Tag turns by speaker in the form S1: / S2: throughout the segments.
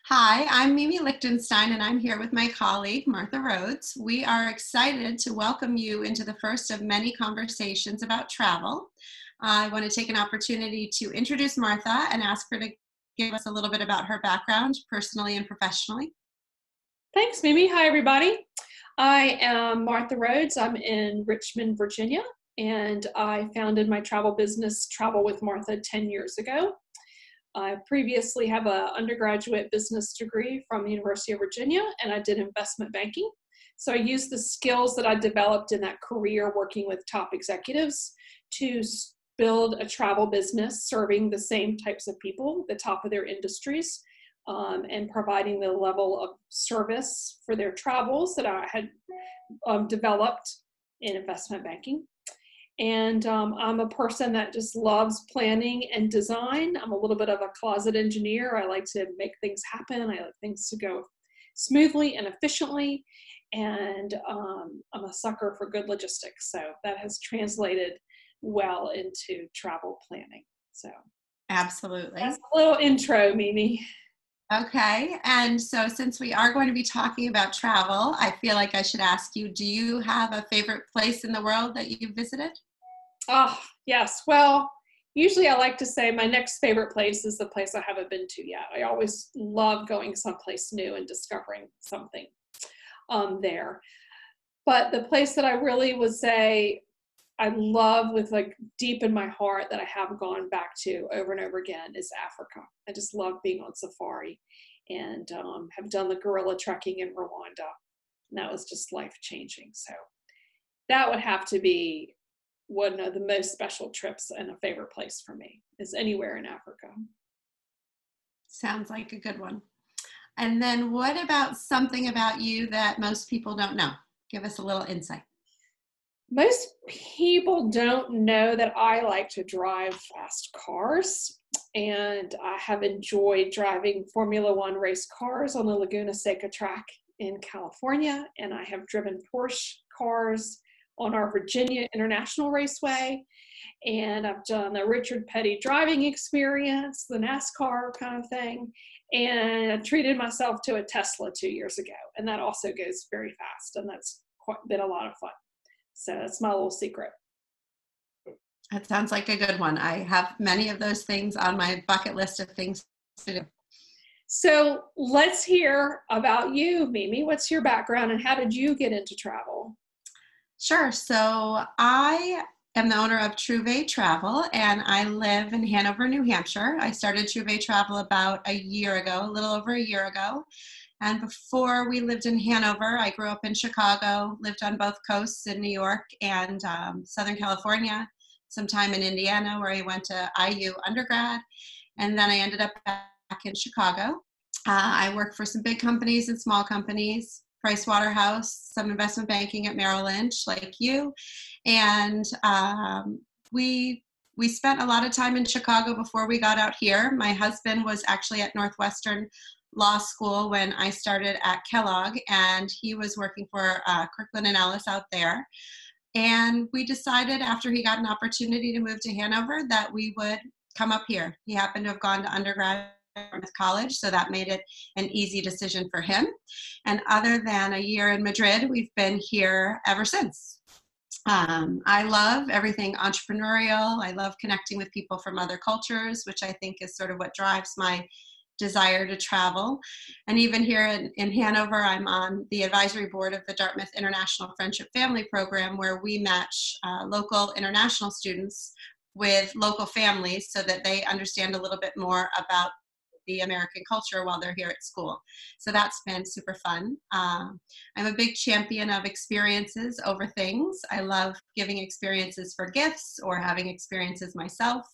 S1: Hi, I'm Mimi Lichtenstein, and I'm here with my colleague, Martha Rhodes. We are excited to welcome you into the first of many conversations about travel. I want to take an opportunity to introduce Martha and ask her to give us a little bit about her background, personally and professionally.
S2: Thanks, Mimi. Hi, everybody. I am Martha Rhodes. I'm in Richmond, Virginia, and I founded my travel business, Travel with Martha, 10 years ago. I previously have an undergraduate business degree from the University of Virginia, and I did investment banking. So I used the skills that I developed in that career working with top executives to build a travel business serving the same types of people, the top of their industries, and providing the level of service for their travels that I had developed in investment banking. And I'm a person that just loves planning and design. I'm a little bit of a closet engineer. I like to make things happen. I like things to go smoothly and efficiently. And I'm a sucker for good logistics. So that has translated well into travel planning. So
S1: Absolutely.
S2: that's a little intro, Mimi.
S1: Okay, and so since we are going to be talking about travel, I feel like I should ask you, do you have a favorite place in the world that you visited?
S2: Oh, yes. Well, usually I like to say my next favorite place is the place I haven't been to yet. I always love going someplace new and discovering something there. But the place that I really would say I love with like deep in my heart that I have gone back to over and over again is Africa. I just love being on safari and have done the gorilla trekking in Rwanda. And that was just life changing. So that would have to be one of the most special trips and a favorite place for me is anywhere in Africa.
S1: Sounds like a good one. And then what about something about you that most people don't know? Give us a little insight.
S2: Most people don't know that I like to drive fast cars, and I have enjoyed driving Formula One race cars on the Laguna Seca track in California, and I have driven Porsche cars on our Virginia International Raceway, and I've done the Richard Petty driving experience, the NASCAR kind of thing, and I treated myself to a Tesla 2 years ago, and that also goes very fast, and that's been a lot of fun. So that's my little secret.
S1: That sounds like a good one. I have many of those things on my bucket list of things to do.
S2: So let's hear about you, Mimi. What's your background and how did you get into travel?
S1: Sure. So I am the owner of Trouvé Travel, and I live in Hanover, New Hampshire. I started Trouvé Travel about a year ago, a little over a year ago. And before we lived in Hanover, I grew up in Chicago, lived on both coasts in New York and Southern California, some time in Indiana where I went to IU undergrad. And then I ended up back in Chicago. I worked for some big companies and small companies, Price Waterhouse, some investment banking at Merrill Lynch, like you. And we spent a lot of time in Chicago before we got out here. My husband was actually at Northwestern Law School when I started at Kellogg, and he was working for Kirkland and Ellis out there. And we decided after he got an opportunity to move to Hanover that we would come up here. He happened to have gone to undergrad at college, so that made it an easy decision for him. And other than a year in Madrid, we've been here ever since. I love everything entrepreneurial. I love connecting with people from other cultures, which I think is sort of what drives my desire to travel. And even here in Hanover, I'm on the advisory board of the Dartmouth International Friendship Family Program, where we match local international students with local families so that they understand a little bit more about the American culture while they're here at school. So that's been super fun. I'm a big champion of experiences over things. I love giving experiences for gifts or having experiences myself,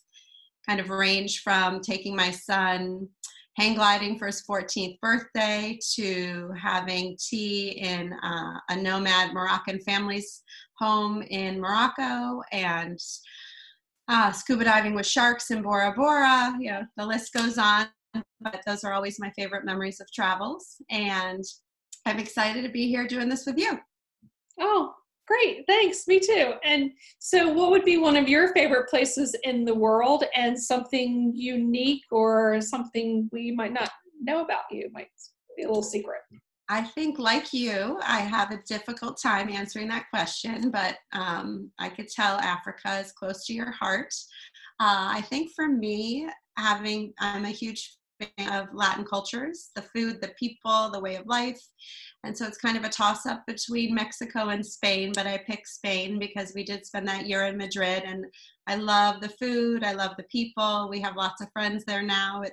S1: kind of range from taking my son hang gliding for his 14th birthday to having tea in a nomad Moroccan family's home in Morocco, and scuba diving with sharks in Bora Bora. You know, the list goes on, but those are always my favorite memories of travels. And I'm excited to be here doing this with you.
S2: Oh, great. Thanks. Me too. And so what would be one of your favorite places in the world and something unique or something we might not know about you? Might be a little secret.
S1: I think, like you, I have a difficult time answering that question, but I could tell Africa is close to your heart. I think for me, I'm a huge fan of Latin cultures, the food, the people, the way of life. And so it's kind of a toss up between Mexico and Spain, but I picked Spain because we did spend that year in Madrid, and I love the food. I love the people. We have lots of friends there now.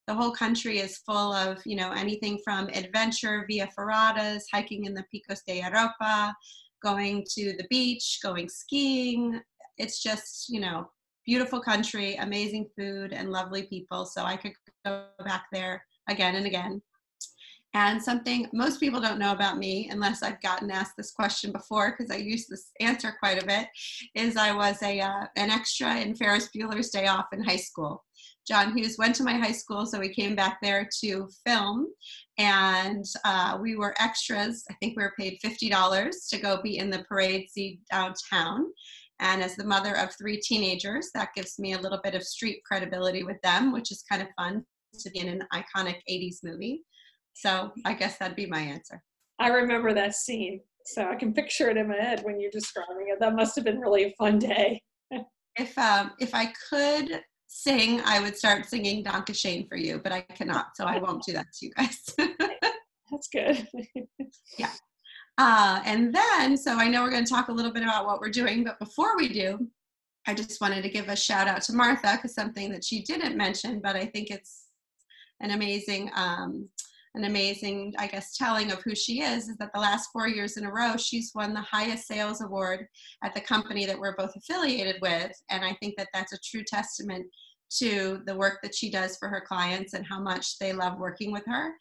S1: The whole country is full of, anything from adventure via ferradas, hiking in the Picos de Europa, going to the beach, going skiing. It's just, beautiful country, amazing food, and lovely people. So I could go back there again and again. And something most people don't know about me, unless I've gotten asked this question before, because I use this answer quite a bit, is I was an extra in Ferris Bueller's Day Off in high school. John Hughes went to my high school, so we came back there to film, and we were extras. I think we were paid $50 to go be in the parade scene downtown. And as the mother of 3 teenagers, that gives me a little bit of street credibility with them, which is kind of fun to be in an iconic 80s movie. So I guess that'd be my answer.
S2: I remember that scene, so I can picture it in my head when you're describing it. That must have been really a fun day.
S1: If I could sing, I would start singing Danke Shane for you, but I cannot, so I won't do that to you guys.
S2: That's good.
S1: Yeah. And then, so I know we're going to talk a little bit about what we're doing, but before we do, I just wanted to give a shout out to Martha, because something that she didn't mention, but I think it's an amazing, I guess, telling of who she is that the last 4 years in a row, she's won the highest sales award at the company that we're both affiliated with. And I think that that's a true testament to the work that she does for her clients and how much they love working with her.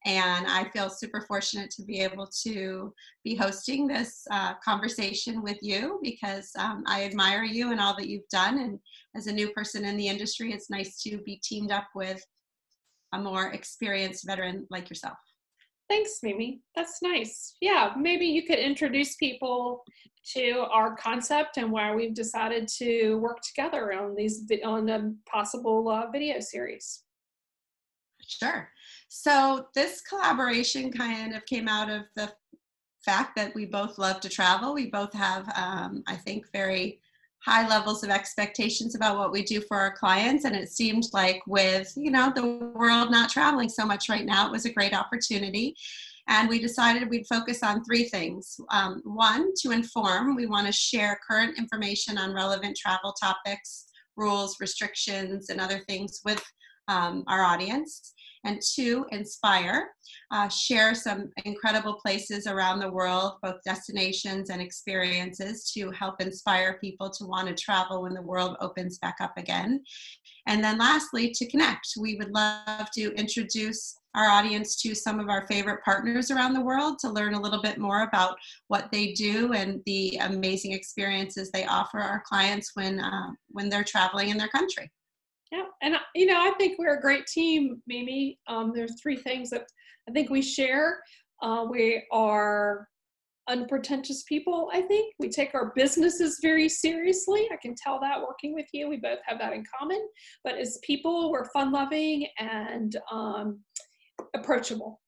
S1: And I feel super fortunate to be able to be hosting this conversation with you, because I admire you and all that you've done. And as a new person in the industry, it's nice to be teamed up with a more experienced veteran like yourself.
S2: Thanks, Mimi. That's nice. Yeah, maybe you could introduce people to our concept and why we've decided to work together on a possible video series.
S1: Sure. So this collaboration kind of came out of the fact that we both love to travel. We both have, I think, very high levels of expectations about what we do for our clients. And it seemed like with, the world not traveling so much right now, it was a great opportunity. And we decided we'd focus on 3 things. One, to inform. We want to share current information on relevant travel topics, rules, restrictions, and other things with our audience. And 2, inspire, share some incredible places around the world, both destinations and experiences, to help inspire people to want to travel when the world opens back up again. And then lastly, to connect. We would love to introduce our audience to some of our favorite partners around the world to learn a little bit more about what they do and the amazing experiences they offer our clients when they're traveling in their country.
S2: Yeah, and I think we're a great team, Mimi. There's 3 things that I think we share. We are unpretentious people, I think. We take our businesses very seriously. I can tell that working with you. We both have that in common. But as people, we're fun-loving and approachable.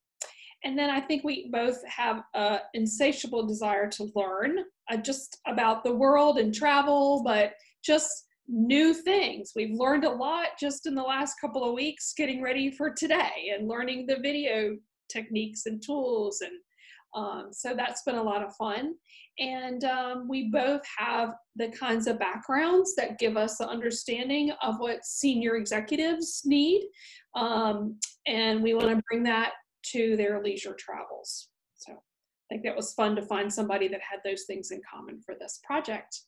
S2: And then I think we both have an insatiable desire to learn just about the world and travel, but just new things. We've learned a lot just in the last couple of weeks getting ready for today and learning the video techniques and tools. And so that's been a lot of fun. And we both have the kinds of backgrounds that give us the understanding of what senior executives need. And we want to bring that to their leisure travels. So I think that was fun to find somebody that had those things in common for this project.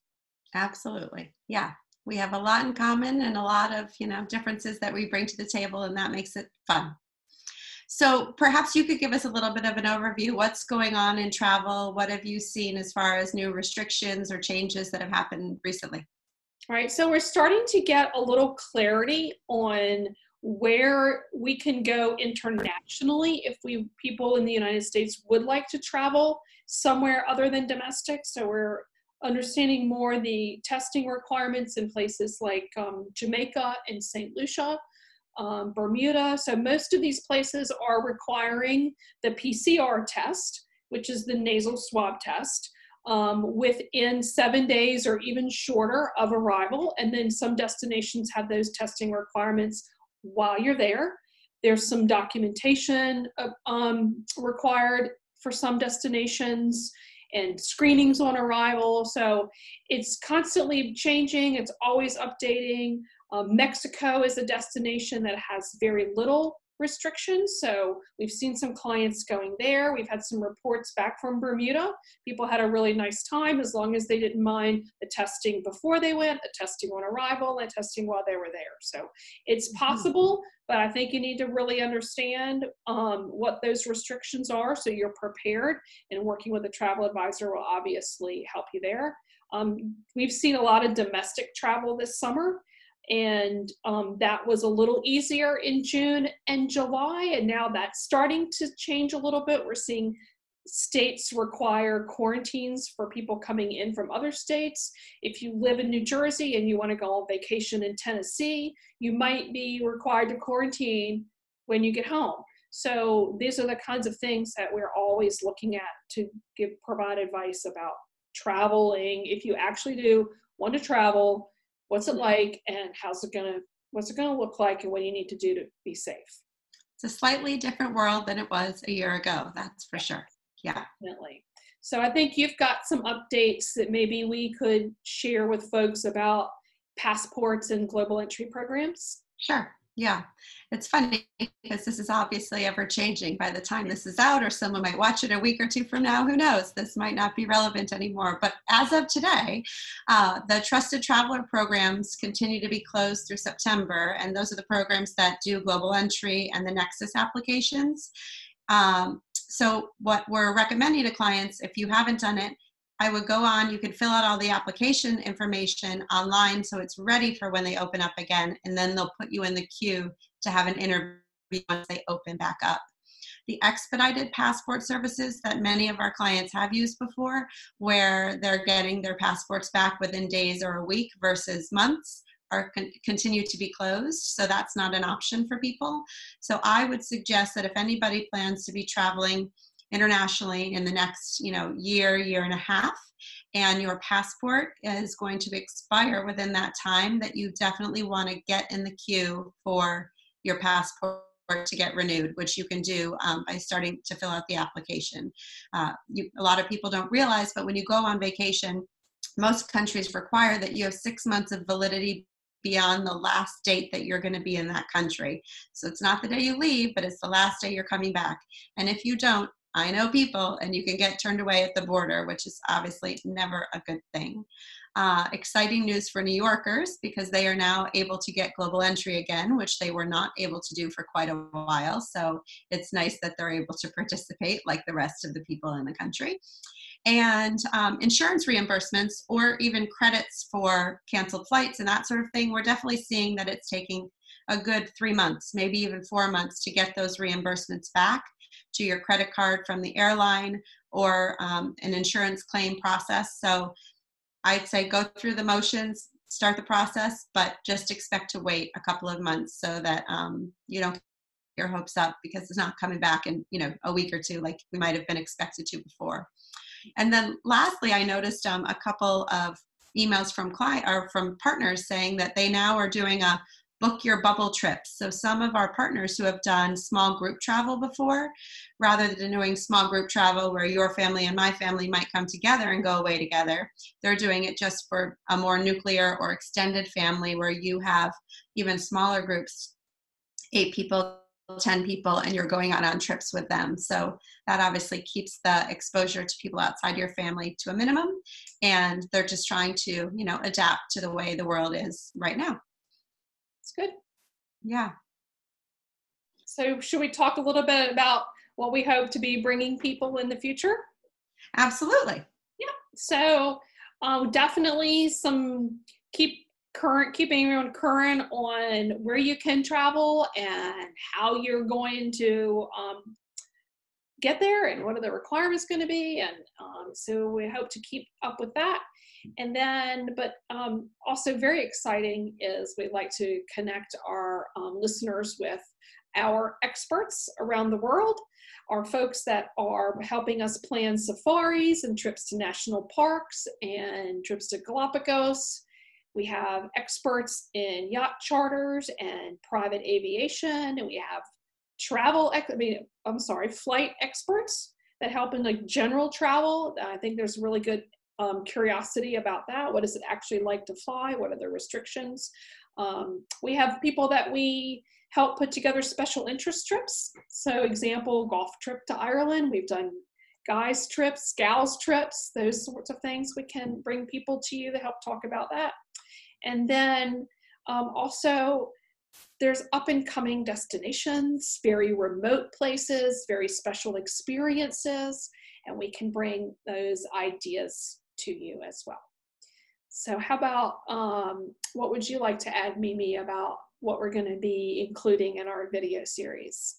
S1: Absolutely. Yeah. We have a lot in common and a lot of, differences that we bring to the table, and that makes it fun. So perhaps you could give us a little bit of an overview. What's going on in travel? What have you seen as far as new restrictions or changes that have happened recently?
S2: All right. So we're starting to get a little clarity on where we can go internationally if people in the United States would like to travel somewhere other than domestic. So we're understanding more the testing requirements in places like Jamaica and St. Lucia. Bermuda. So most of these places are requiring the PCR test, which is the nasal swab test, within 7 days or even shorter of arrival. And then some destinations have those testing requirements while you're there. There's some documentation required for some destinations and screenings on arrival. So it's constantly changing. It's always updating. Mexico is a destination that has very little restrictions. So we've seen some clients going there. We've had some reports back from Bermuda. People had a really nice time as long as they didn't mind the testing before they went, the testing on arrival, and testing while they were there. So it's possible, but I think you need to really understand what those restrictions are so you're prepared, and working with a travel advisor will obviously help you there. We've seen a lot of domestic travel this summer, and that was a little easier in June and July, and now that's starting to change a little bit. We're seeing states require quarantines for people coming in from other states. If you live in New Jersey and you want to go on vacation in Tennessee, you might be required to quarantine when you get home. So these are the kinds of things that we're always looking at to provide advice about traveling. If you actually do want to travel, what's it like, and what's it gonna look like, and what you need to do to be safe.
S1: It's a slightly different world than it was a year ago, that's for sure. Yeah.
S2: Definitely. So I think you've got some updates that maybe we could share with folks about passports and global entry programs.
S1: Sure. Yeah. It's funny because this is obviously ever changing by the time this is out, or someone might watch it a week or two from now. Who knows? This might not be relevant anymore. But as of today, the Trusted Traveler programs continue to be closed through September. And those are the programs that do global entry and the Nexus applications. So what we're recommending to clients, if you haven't done it, I would go on, you can fill out all the application information online so it's ready for when they open up again, and then they'll put you in the queue to have an interview once they open back up. The expedited passport services that many of our clients have used before, where they're getting their passports back within days or a week versus months, are continue to be closed. So that's not an option for people. So I would suggest that if anybody plans to be traveling internationally in the next year and a half, and your passport is going to expire within that time, that you definitely want to get in the queue for your passport to get renewed, which you can do by starting to fill out the application. A lot of people don't realize, but when you go on vacation, most countries require that you have 6 months of validity beyond the last date that you're going to be in that country. So it's not the day you leave, but it's the last day you're coming back. And if you don't, I know people, and you can get turned away at the border, which is obviously never a good thing. Exciting news for New Yorkers, because they are now able to get global entry again, which they were not able to do for quite a while. So it's nice that they're able to participate like the rest of the people in the country. And insurance reimbursements, or even credits for canceled flights and that sort of thing, we're definitely seeing that it's taking a good 3 months, maybe even 4 months, to get those reimbursements back to your credit card from the airline, or an insurance claim process. So I'd say go through the motions, start the process, but just expect to wait a couple of months so that you don't get your hopes up because it's not coming back in a week or two like we might have been expected to before. And then lastly, I noticed a couple of emails from from partners saying that they now are doing a book your bubble trips. So some of our partners who have done small group travel before, rather than doing small group travel where your family and my family might come together and go away together, they're doing it just for a more nuclear or extended family where you have even smaller groups, 8 people, 10 people, and you're going out on trips with them. So that obviously keeps the exposure to people outside your family to a minimum, and they're just trying to adapt to the way the world is right now.
S2: It's good.
S1: Yeah.
S2: So should we talk a little bit about what we hope to be bringing people in the future?
S1: Absolutely.
S2: Yeah. So definitely keeping everyone current on where you can travel and how you're going to get there and what are the requirements going to be. And so we hope to keep up with that. And then, but also very exciting is we'd like to connect our listeners with our experts around the world, our folks that are helping us plan safaris and trips to national parks and trips to Galapagos. We have experts in yacht charters and private aviation, and we have flight experts that help in like general travel. I think there's really good curiosity about that. What is it actually like to fly? What are the restrictions? We have people that we help put together special interest trips. So example, golf trip to Ireland. We've done guys trips, gals trips, those sorts of things. We can bring people to you to help talk about that. And then also there's up and coming destinations, very remote places, very special experiences, and we can bring those ideas to you as well. So how about, what would you like to add, Mimi, about what we're going to be including in our video series?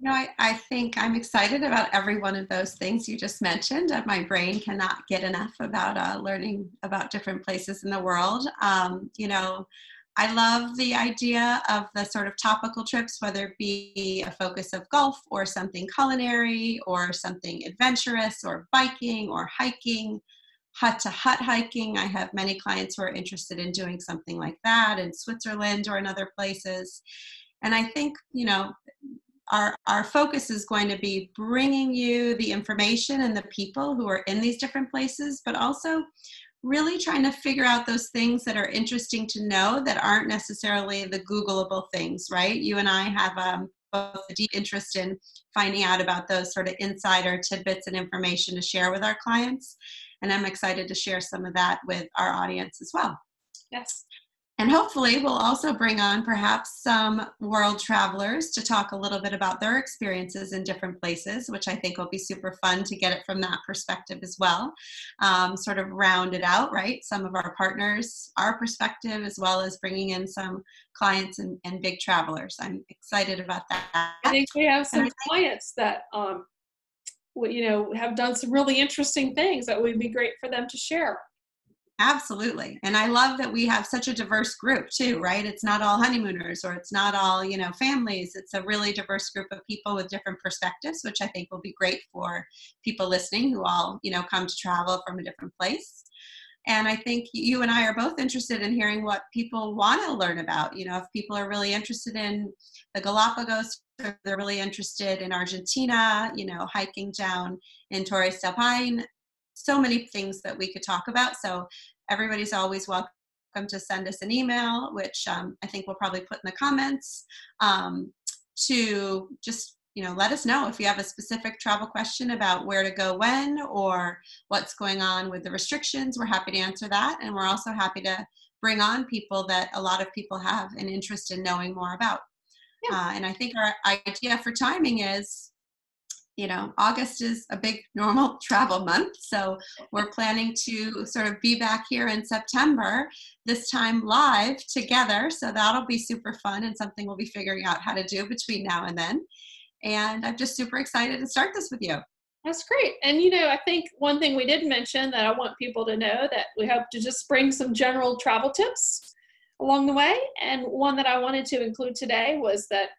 S1: I think I'm excited about every one of those things you just mentioned. My brain cannot get enough about learning about different places in the world. I love the idea of the sort of topical trips, whether it be a focus of golf or something culinary or something adventurous or biking or hiking, hut to hut hiking. I have many clients who are interested in doing something like that in Switzerland or in other places. And I think, our focus is going to be bringing you the information and the people who are in these different places, but also really trying to figure out those things that are interesting to know that aren't necessarily the Googleable things, right? You and I have both a deep interest in finding out about those sort of insider tidbits and information to share with our clients. And I'm excited to share some of that with our audience as well.
S2: Yes.
S1: And hopefully we'll also bring on perhaps some world travelers to talk a little bit about their experiences in different places, which I think will be super fun to get it from that perspective as well. Sort of round it out, right? Some of our partners, our perspective, as well as bringing in some clients and big travelers. I'm excited about that.
S2: I think we have some clients that, have done some really interesting things that would be great for them to share.
S1: Absolutely. And I love that we have such a diverse group too, right? It's not all honeymooners or it's not all, families. It's a really diverse group of people with different perspectives, which I think will be great for people listening who all, come to travel from a different place. And I think you and I are both interested in hearing what people want to learn about. If people are really interested in the Galapagos, or they're really interested in Argentina, hiking down in Torres del Paine, so many things that we could talk about. So everybody's always welcome to send us an email, which I think we'll probably put in the comments, to just, let us know if you have a specific travel question about where to go when or what's going on with the restrictions. We're happy to answer that. And we're also happy to bring on people that a lot of people have an interest in knowing more about. Yeah. And I think our idea for timing is, August is a big normal travel month. So we're planning to sort of be back here in September, this time live together. So that'll be super fun and something we'll be figuring out how to do between now and then. And I'm just super excited to start this with you.
S2: That's great. And, I think one thing we did mention that I want people to know that we hope to just bring some general travel tips along the way. And one that I wanted to include today was that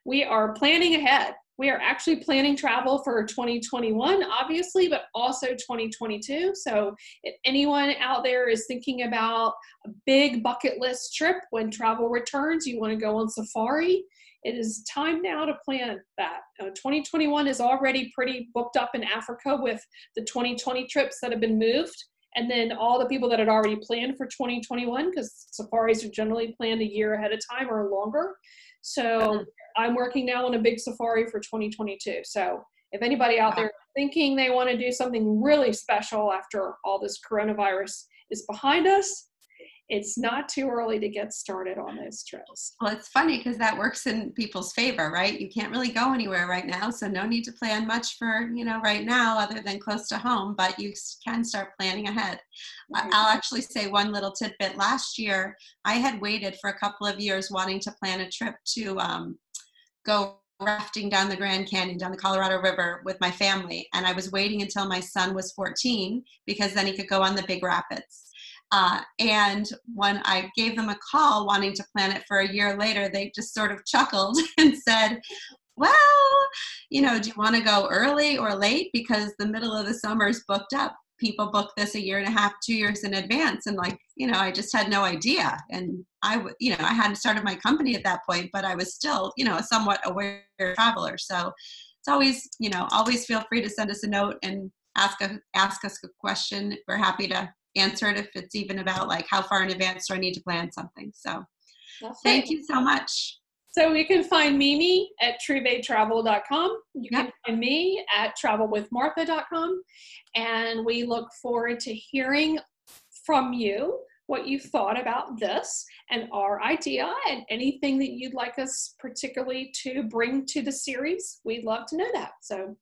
S2: we are planning ahead. We are actually planning travel for 2021, obviously, but also 2022. So if anyone out there is thinking about a big bucket list trip when travel returns, you want to go on safari, it is time now to plan that. 2021 is already pretty booked up in Africa with the 2020 trips that have been moved. And then all the people that had already planned for 2021, because safaris are generally planned a year ahead of time or longer. So I'm working now on a big safari for 2022. So if anybody out there thinking they want to do something really special after all this coronavirus is behind us, it's not too early to get started on those trips.
S1: Well, it's funny because that works in people's favor, right? You can't really go anywhere right now, so no need to plan much for, right now other than close to home, but you can start planning ahead. Mm-hmm. I'll actually say one little tidbit. Last year, I had waited for a couple of years wanting to plan a trip to go rafting down the Grand Canyon, down the Colorado River with my family. And I was waiting until my son was 14 because then he could go on the big rapids. And when I gave them a call wanting to plan it for a year later, they just sort of chuckled and said, well, do you want to go early or late? Because the middle of the summer is booked up. People book this a year and a half, 2 years in advance. And I just had no idea. And I hadn't started my company at that point, but I was still, a somewhat aware traveler. So it's always, always feel free to send us a note and ask us a question. We're happy to answer it if it's even about like how far in advance do I need to plan something. So thank you so much.
S2: So you can find Mimi at truebaytravel.com. You can find me at travelwithmartha.com. And we look forward to hearing from you what you thought about this and our idea and anything that you'd like us particularly to bring to the series. We'd love to know that. So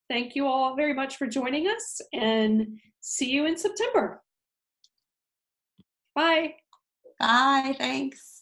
S2: thank you all very much for joining us, and see you in September. Bye.
S1: Bye. Thanks.